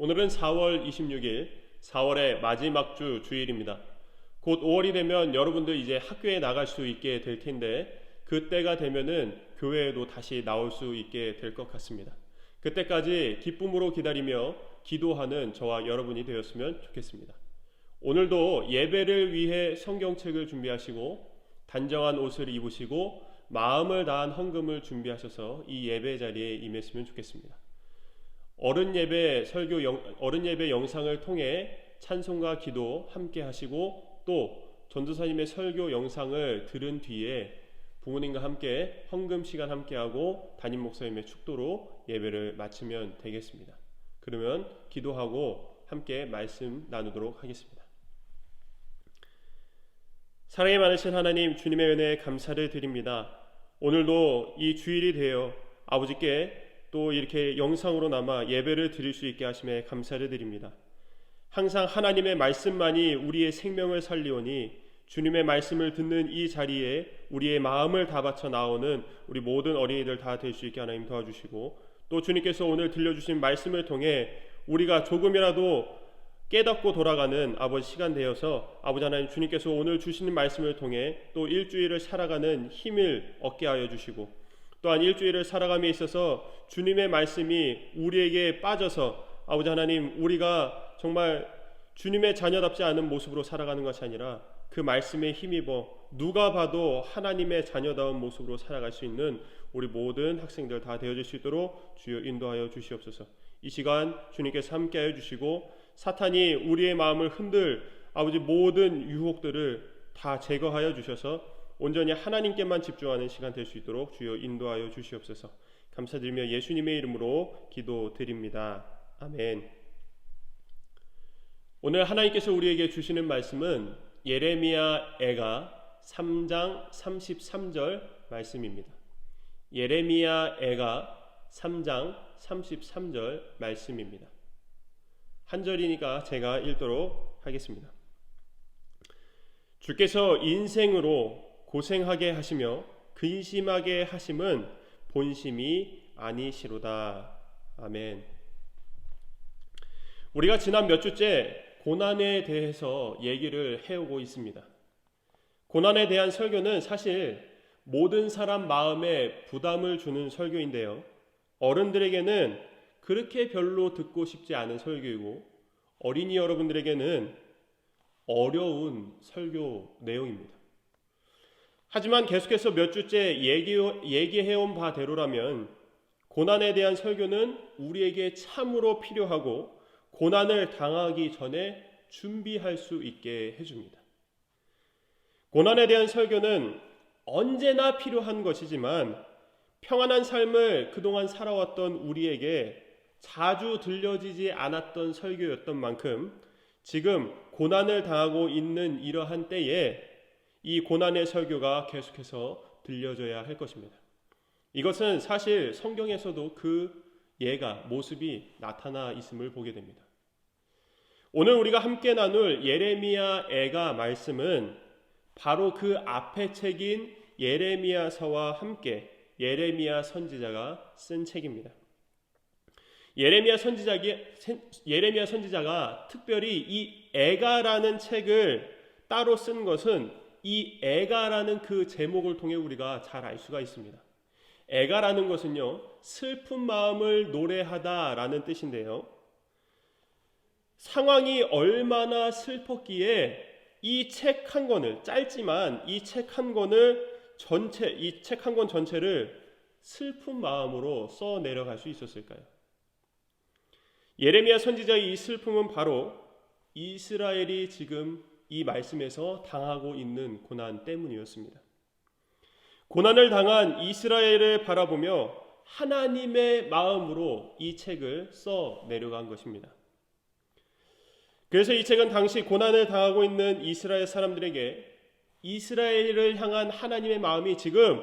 오늘은 4월 26일, 4월의 마지막 주 주일입니다. 곧 5월이 되면 여러분들 이제 학교에 나갈 수 있게 될 텐데 그때가 되면은 교회에도 다시 나올 수 있게 될 것 같습니다. 그때까지 기쁨으로 기다리며 기도하는 저와 여러분이 되었으면 좋겠습니다. 오늘도 예배를 위해 성경책을 준비하시고 단정한 옷을 입으시고 마음을 다한 헌금을 준비하셔서 이 예배 자리에 임했으면 좋겠습니다. 어른 예배 영상을 통해 찬송과 기도 함께 하시고 또 전도사님의 설교 영상을 들은 뒤에 부모님과 함께 헌금 시간 함께 하고 담임 목사님의 축도로 예배를 마치면 되겠습니다. 그러면 기도하고 함께 말씀 나누도록 하겠습니다. 사랑이 많으신 하나님, 주님의 은혜에 감사를 드립니다. 오늘도 이 주일이 되어 아버지께 또 이렇게 영상으로 남아 예배를 드릴 수 있게 하심에 감사를 드립니다. 항상 하나님의 말씀만이 우리의 생명을 살리오니 주님의 말씀을 듣는 이 자리에 우리의 마음을 다 바쳐 나오는 우리 모든 어린이들 다 될 수 있게 하나님 도와주시고, 또 주님께서 오늘 들려주신 말씀을 통해 우리가 조금이라도 깨닫고 돌아가는 아버지 시간 되어서 아버지 하나님, 주님께서 오늘 주시는 말씀을 통해 또 일주일을 살아가는 힘을 얻게 하여 주시고, 또한 일주일을 살아감에 있어서 주님의 말씀이 우리에게 빠져서 아버지 하나님, 우리가 정말 주님의 자녀답지 않은 모습으로 살아가는 것이 아니라 그 말씀에 힘입어 누가 봐도 하나님의 자녀다운 모습으로 살아갈 수 있는 우리 모든 학생들 다 되어질 수 있도록 주여 인도하여 주시옵소서. 이 시간 주님께서 함께하여 주시고 사탄이 우리의 마음을 흔들 아버지 모든 유혹들을 다 제거하여 주셔서 온전히 하나님께만 집중하는 시간 될 수 있도록 주여 인도하여 주시옵소서. 감사드리며 예수님의 이름으로 기도드립니다. 아멘. 오늘 하나님께서 우리에게 주시는 말씀은 예레미야 애가 3장 33절 말씀입니다. 예레미야 애가 3장 33절 말씀입니다. 한 절이니까 제가 읽도록 하겠습니다. 주께서 인생으로 고생하게 하시며 근심하게 하심은 본심이 아니시로다. 아멘. 우리가 지난 몇 주째 고난에 대해서 얘기를 해오고 있습니다. 고난에 대한 설교는 사실 모든 사람 마음에 부담을 주는 설교인데요, 어른들에게는 그렇게 별로 듣고 싶지 않은 설교이고 어린이 여러분들에게는 어려운 설교 내용입니다. 하지만 계속해서 몇 주째 얘기해온 바대로라면 고난에 대한 설교는 우리에게 참으로 필요하고 고난을 당하기 전에 준비할 수 있게 해줍니다. 고난에 대한 설교는 언제나 필요한 것이지만 평안한 삶을 그동안 살아왔던 우리에게 자주 들려지지 않았던 설교였던 만큼 지금 고난을 당하고 있는 이러한 때에 이 고난의 설교가 계속해서 들려져야 할 것입니다. 이것은 사실 성경에서도 그 모습이 나타나 있음을 보게 됩니다. 오늘 우리가 함께 나눌 예레미야 애가 말씀은 바로 그 앞의 책인 예레미야서와 함께 예레미야 선지자가 쓴 책입니다. 예레미야 선지자가 특별히 이 애가라는 책을 따로 쓴 것은 이 애가라는 그 제목을 통해 우리가 잘 알 수가 있습니다. 애가라는 것은요, 슬픈 마음을 노래하다라는 뜻인데요, 상황이 얼마나 슬펐기에 이 책 한 권을, 짧지만 이 책 한 권을 이 책 한 권 전체를 슬픈 마음으로 써 내려갈 수 있었을까요? 예레미야 선지자의 이 슬픔은 바로 이스라엘이 지금 이 말씀에서 당하고 있는 고난 때문이었습니다. 고난을 당한 이스라엘을 바라보며 하나님의 마음으로 이 책을 써 내려간 것입니다. 그래서 이 책은 당시 고난을 당하고 있는 이스라엘 사람들에게 이스라엘을 향한 하나님의 마음이 지금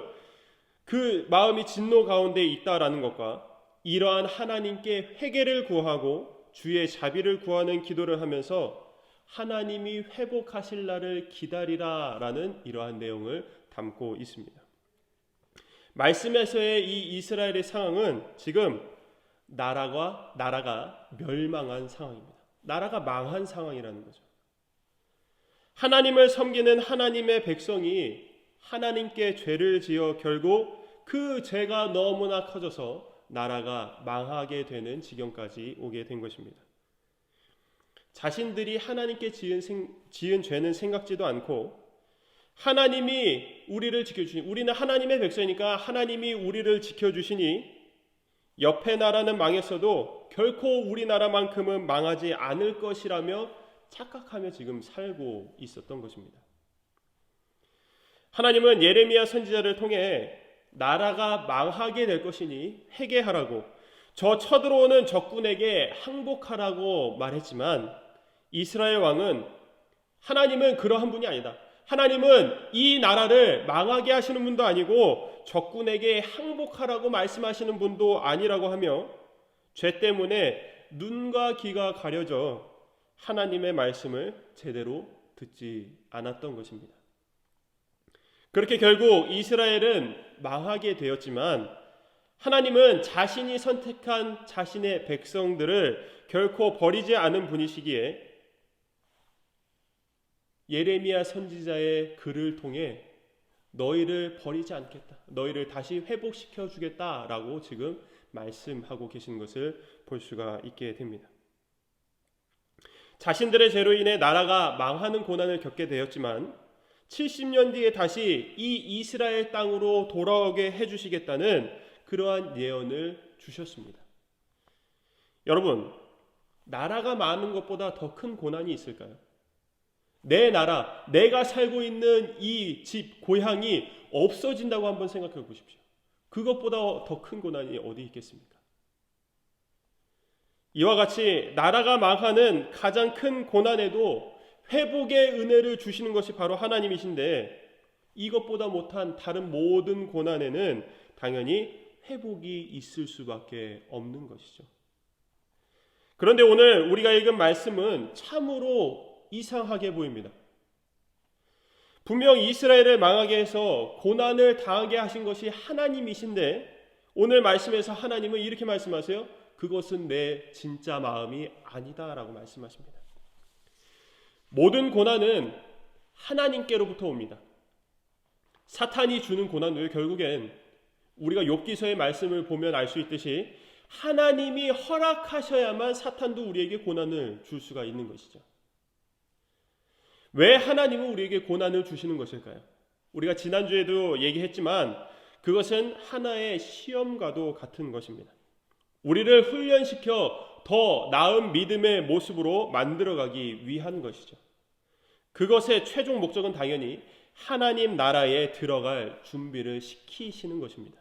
그 마음이 진노 가운데 있다라는 것과 이러한 하나님께 회개를 구하고 주의 자비를 구하는 기도를 하면서 하나님이 회복하실 날을 기다리라라는 이러한 내용을 담고 있습니다. 말씀에서의 이 이스라엘의 상황은 지금 나라가 멸망한 상황입니다. 나라가 망한 상황이라는 거죠. 하나님을 섬기는 하나님의 백성이 하나님께 죄를 지어 결국 그 죄가 너무나 커져서 나라가 망하게 되는 지경까지 오게 된 것입니다. 자신들이 하나님께 지은 죄는 생각지도 않고 하나님이 우리를 지켜주시니, 우리는 하나님의 백성이니까 하나님이 우리를 지켜주시니 옆에 나라는 망했어도 결코 우리나라만큼은 망하지 않을 것이라며 착각하며 지금 살고 있었던 것입니다. 하나님은 예레미야 선지자를 통해 나라가 망하게 될 것이니 회개하라고, 저 쳐들어오는 적군에게 항복하라고 말했지만 이스라엘 왕은 하나님은 그러한 분이 아니다. 하나님은 이 나라를 망하게 하시는 분도 아니고 적군에게 항복하라고 말씀하시는 분도 아니라고 하며 죄 때문에 눈과 귀가 가려져 하나님의 말씀을 제대로 듣지 않았던 것입니다. 그렇게 결국 이스라엘은 망하게 되었지만 하나님은 자신이 선택한 자신의 백성들을 결코 버리지 않은 분이시기에 예레미야 선지자의 글을 통해 너희를 버리지 않겠다, 너희를 다시 회복시켜 주겠다라고 지금 말씀하고 계신 것을 볼 수가 있게 됩니다. 자신들의 죄로 인해 나라가 망하는 고난을 겪게 되었지만 70년 뒤에 다시 이 이스라엘 땅으로 돌아오게 해주시겠다는 그러한 예언을 주셨습니다. 여러분, 나라가 많은 것보다 더 큰 고난이 있을까요? 내 나라, 내가 살고 있는 이 집, 고향이 없어진다고 한번 생각해 보십시오. 그것보다 더 큰 고난이 어디 있겠습니까? 이와 같이 나라가 망하는 가장 큰 고난에도 회복의 은혜를 주시는 것이 바로 하나님이신데 이것보다 못한 다른 모든 고난에는 당연히 회복이 있을 수밖에 없는 것이죠. 그런데 오늘 우리가 읽은 말씀은 참으로 이상하게 보입니다. 분명 이스라엘을 망하게 해서 고난을 당하게 하신 것이 하나님이신데 오늘 말씀에서 하나님은 이렇게 말씀하세요. 그것은 내 진짜 마음이 아니다라고 말씀하십니다. 모든 고난은 하나님께로부터 옵니다. 사탄이 주는 고난도 결국엔 우리가 욥기서의 말씀을 보면 알 수 있듯이 하나님이 허락하셔야만 사탄도 우리에게 고난을 줄 수가 있는 것이죠. 왜 하나님은 우리에게 고난을 주시는 것일까요? 우리가 지난주에도 얘기했지만 그것은 하나의 시험과도 같은 것입니다. 우리를 훈련시켜 더 나은 믿음의 모습으로 만들어가기 위한 것이죠. 그것의 최종 목적은 당연히 하나님 나라에 들어갈 준비를 시키시는 것입니다.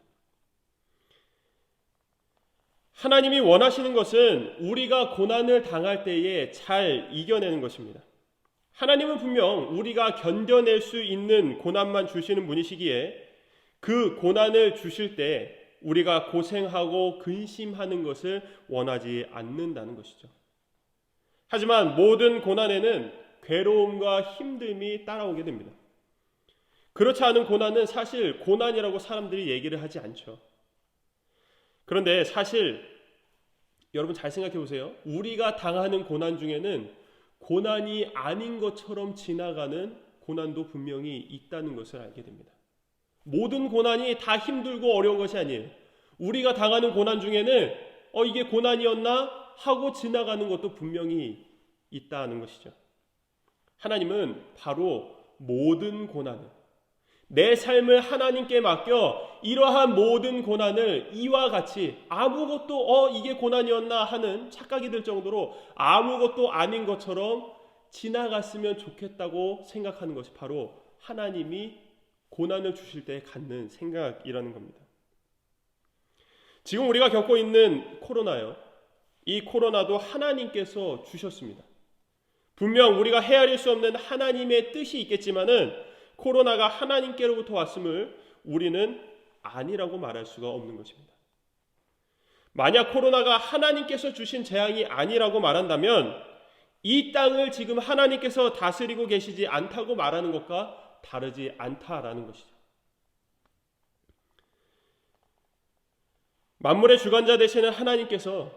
하나님이 원하시는 것은 우리가 고난을 당할 때에 잘 이겨내는 것입니다. 하나님은 분명 우리가 견뎌낼 수 있는 고난만 주시는 분이시기에 그 고난을 주실 때 우리가 고생하고 근심하는 것을 원하지 않는다는 것이죠. 하지만 모든 고난에는 괴로움과 힘듦이 따라오게 됩니다. 그렇지 않은 고난은 사실 고난이라고 사람들이 얘기를 하지 않죠. 그런데 사실 여러분 잘 생각해 보세요. 우리가 당하는 고난 중에는 고난이 아닌 것처럼 지나가는 고난도 분명히 있다는 것을 알게 됩니다. 모든 고난이 다 힘들고 어려운 것이 아니에요. 우리가 당하는 고난 중에는 이게 고난이었나 하고 지나가는 것도 분명히 있다는 것이죠. 하나님은 바로 모든 고난을 내 삶을 하나님께 맡겨 이러한 모든 고난을 이와 같이 아무것도 이게 고난이었나 하는 착각이 들 정도로 아무것도 아닌 것처럼 지나갔으면 좋겠다고 생각하는 것이 바로 하나님이 고난을 주실 때 갖는 생각이라는 겁니다. 지금 우리가 겪고 있는 코로나요. 이 코로나도 하나님께서 주셨습니다. 분명 우리가 헤아릴 수 없는 하나님의 뜻이 있겠지만은 코로나가 하나님께로부터 왔음을 우리는 아니라고 말할 수가 없는 것입니다. 만약 코로나가 하나님께서 주신 재앙이 아니라고 말한다면 이 땅을 지금 하나님께서 다스리고 계시지 않다고 말하는 것과 다르지 않다라는 것이죠. 만물의 주관자 되시는 하나님께서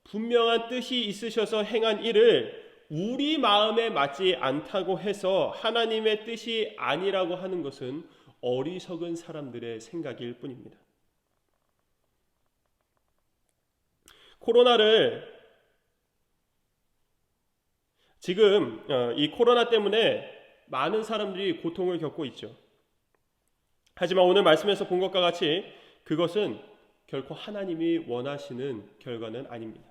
분명한 뜻이 있으셔서 행한 일을 우리 마음에 맞지 않다고 해서 하나님의 뜻이 아니라고 하는 것은 어리석은 사람들의 생각일 뿐입니다. 지금 이 코로나 때문에 많은 사람들이 고통을 겪고 있죠. 하지만 오늘 말씀에서 본 것과 같이 그것은 결코 하나님이 원하시는 결과는 아닙니다.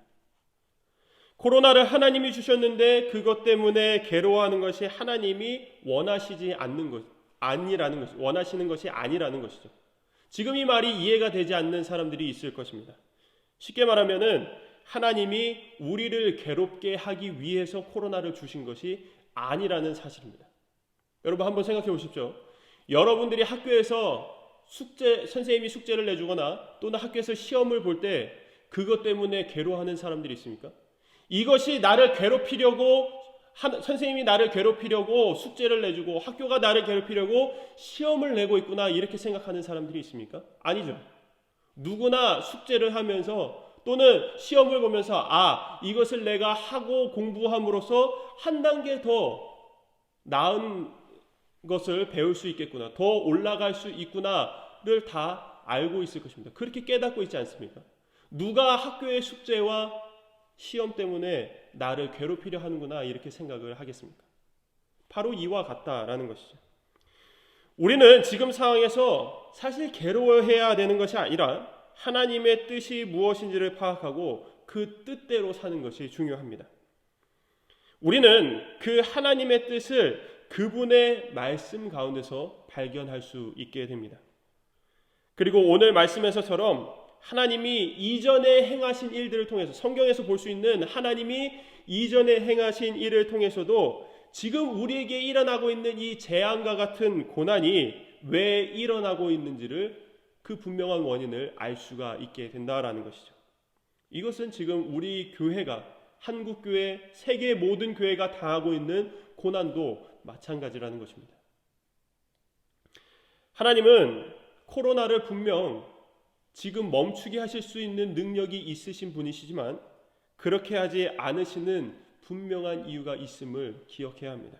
코로나를 하나님이 주셨는데 그것 때문에 괴로워하는 것이 하나님이 원하시지 않는 것, 아니라는 것, 원하시는 것이 아니라는 것이죠. 지금 이 말이 이해가 되지 않는 사람들이 있을 것입니다. 쉽게 말하면은 하나님이 우리를 괴롭게 하기 위해서 코로나를 주신 것이 아니라는 사실입니다. 여러분 한번 생각해 보십시오. 여러분들이 학교에서 선생님이 숙제를 내주거나 또는 학교에서 시험을 볼 때 그것 때문에 괴로워하는 사람들이 있습니까? 이것이 나를 괴롭히려고 선생님이 나를 괴롭히려고 숙제를 내주고 학교가 나를 괴롭히려고 시험을 내고 있구나 이렇게 생각하는 사람들이 있습니까? 아니죠. 누구나 숙제를 하면서 또는 시험을 보면서 이것을 내가 하고 공부함으로써 한 단계 더 나은 것을 배울 수 있겠구나, 더 올라갈 수 있구나를 다 알고 있을 것입니다. 그렇게 깨닫고 있지 않습니까? 누가 학교의 숙제와 시험 때문에 나를 괴롭히려 하는구나 이렇게 생각을 하겠습니까? 바로 이와 같다라는 것이죠. 우리는 지금 상황에서 사실 괴로워해야 되는 것이 아니라 하나님의 뜻이 무엇인지를 파악하고 그 뜻대로 사는 것이 중요합니다. 우리는 그 하나님의 뜻을 그분의 말씀 가운데서 발견할 수 있게 됩니다. 그리고 오늘 말씀에서처럼 하나님이 이전에 행하신 일들을 통해서 성경에서 볼 수 있는 하나님이 이전에 행하신 일을 통해서도 지금 우리에게 일어나고 있는 이 재앙과 같은 고난이 왜 일어나고 있는지를 그 분명한 원인을 알 수가 있게 된다라는 것이죠. 이것은 지금 우리 교회가 한국교회, 세계 모든 교회가 당하고 있는 고난도 마찬가지라는 것입니다. 하나님은 코로나를 분명 지금 멈추게 하실 수 있는 능력이 있으신 분이시지만 그렇게 하지 않으시는 분명한 이유가 있음을 기억해야 합니다.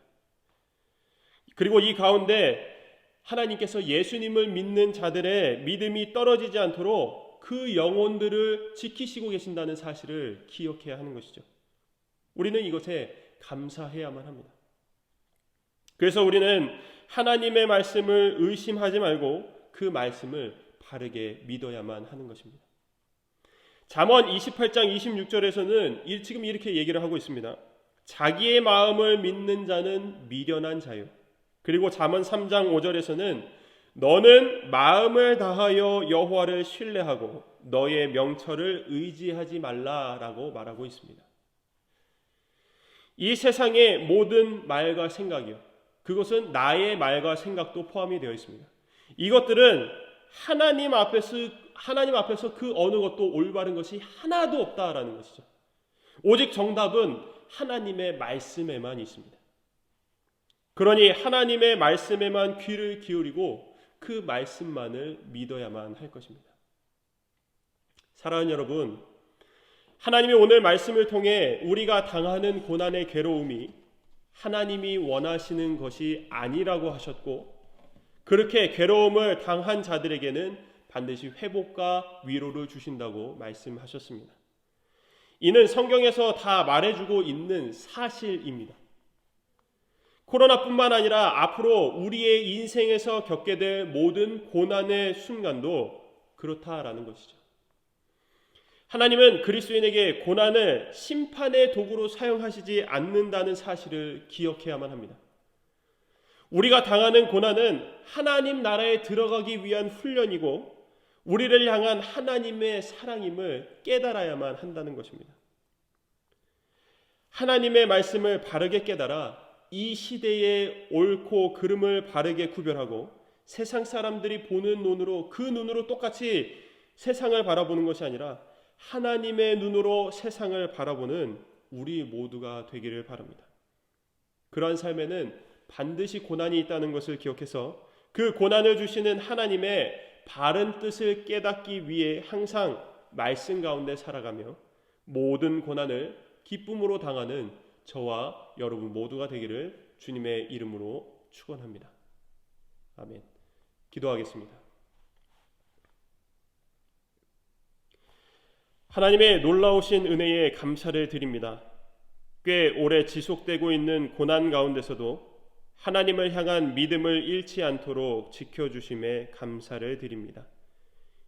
그리고 이 가운데 하나님께서 예수님을 믿는 자들의 믿음이 떨어지지 않도록 그 영혼들을 지키시고 계신다는 사실을 기억해야 하는 것이죠. 우리는 이것에 감사해야만 합니다. 그래서 우리는 하나님의 말씀을 의심하지 말고 그 말씀을 바르게 믿어야만 하는 것입니다. 잠언 28장 26절에서는 지금 이렇게 얘기를 하고 있습니다. 자기의 마음을 믿는 자는 미련한 자요. 그리고 잠언 3장 5절에서는 너는 마음을 다하여 여호와를 신뢰하고 너의 명철을 의지하지 말라라고 말하고 있습니다. 이 세상의 모든 말과 생각이요, 그것은 나의 말과 생각도 포함이 되어 있습니다. 이것들은 하나님 앞에서 그 어느 것도 올바른 것이 하나도 없다라는 것이죠. 오직 정답은 하나님의 말씀에만 있습니다. 그러니 하나님의 말씀에만 귀를 기울이고 그 말씀만을 믿어야만 할 것입니다. 사랑하는 여러분, 하나님이 오늘 말씀을 통해 우리가 당하는 고난의 괴로움이 하나님이 원하시는 것이 아니라고 하셨고, 그렇게 괴로움을 당한 자들에게는 반드시 회복과 위로를 주신다고 말씀하셨습니다. 이는 성경에서 다 말해주고 있는 사실입니다. 코로나뿐만 아니라 앞으로 우리의 인생에서 겪게 될 모든 고난의 순간도 그렇다라는 것이죠. 하나님은 그리스도인에게 고난을 심판의 도구로 사용하시지 않는다는 사실을 기억해야만 합니다. 우리가 당하는 고난은 하나님 나라에 들어가기 위한 훈련이고 우리를 향한 하나님의 사랑임을 깨달아야만 한다는 것입니다. 하나님의 말씀을 바르게 깨달아 이 시대의 옳고 그름을 바르게 구별하고 세상 사람들이 보는 눈으로, 그 눈으로 똑같이 세상을 바라보는 것이 아니라 하나님의 눈으로 세상을 바라보는 우리 모두가 되기를 바랍니다. 그러한 삶에는 반드시 고난이 있다는 것을 기억해서 그 고난을 주시는 하나님의 바른 뜻을 깨닫기 위해 항상 말씀 가운데 살아가며 모든 고난을 기쁨으로 당하는 저와 여러분 모두가 되기를 주님의 이름으로 축원합니다. 아멘. 기도하겠습니다. 하나님의 놀라우신 은혜에 감사를 드립니다. 꽤 오래 지속되고 있는 고난 가운데서도 하나님을 향한 믿음을 잃지 않도록 지켜주심에 감사를 드립니다.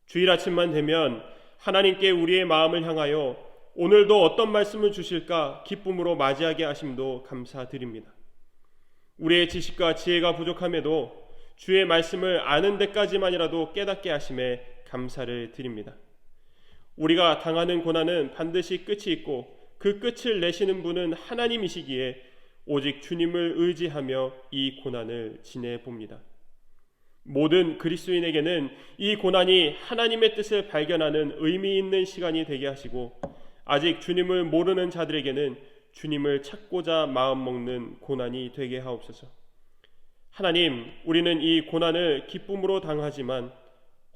주일 아침만 되면 하나님께 우리의 마음을 향하여 오늘도 어떤 말씀을 주실까 기쁨으로 맞이하게 하심도 감사드립니다. 우리의 지식과 지혜가 부족함에도 주의 말씀을 아는 데까지만이라도 깨닫게 하심에 감사를 드립니다. 우리가 당하는 고난은 반드시 끝이 있고 그 끝을 내시는 분은 하나님이시기에 오직 주님을 의지하며 이 고난을 지내봅니다. 모든 그리스도인에게는 이 고난이 하나님의 뜻을 발견하는 의미 있는 시간이 되게 하시고 아직 주님을 모르는 자들에게는 주님을 찾고자 마음먹는 고난이 되게 하옵소서. 하나님, 우리는 이 고난을 기쁨으로 당하지만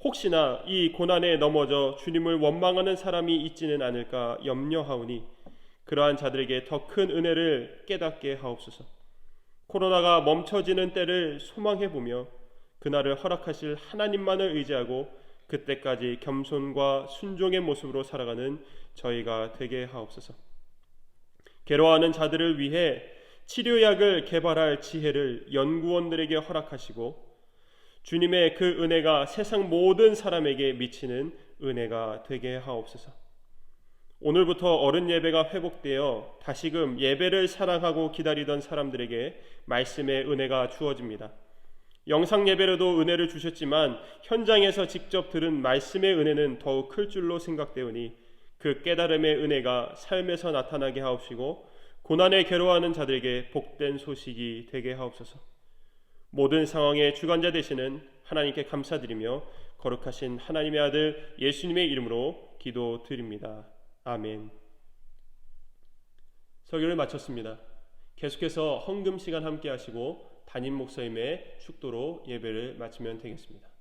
혹시나 이 고난에 넘어져 주님을 원망하는 사람이 있지는 않을까 염려하오니 그러한 자들에게 더 큰 은혜를 깨닫게 하옵소서. 코로나가 멈춰지는 때를 소망해보며 그날을 허락하실 하나님만을 의지하고 그때까지 겸손과 순종의 모습으로 살아가는 저희가 되게 하옵소서. 괴로워하는 자들을 위해 치료약을 개발할 지혜를 연구원들에게 허락하시고 주님의 그 은혜가 세상 모든 사람에게 미치는 은혜가 되게 하옵소서. 오늘부터 어른 예배가 회복되어 다시금 예배를 사랑하고 기다리던 사람들에게 말씀의 은혜가 주어집니다. 영상 예배로도 은혜를 주셨지만 현장에서 직접 들은 말씀의 은혜는 더욱 클 줄로 생각되오니 그 깨달음의 은혜가 삶에서 나타나게 하옵시고 고난에 괴로워하는 자들에게 복된 소식이 되게 하옵소서. 모든 상황의 주관자 되시는 하나님께 감사드리며 거룩하신 하나님의 아들 예수님의 이름으로 기도드립니다. 아멘. 설교를 마쳤습니다. 계속해서 헌금 시간 함께 하시고 담임 목사님의 축도로 예배를 마치면 되겠습니다.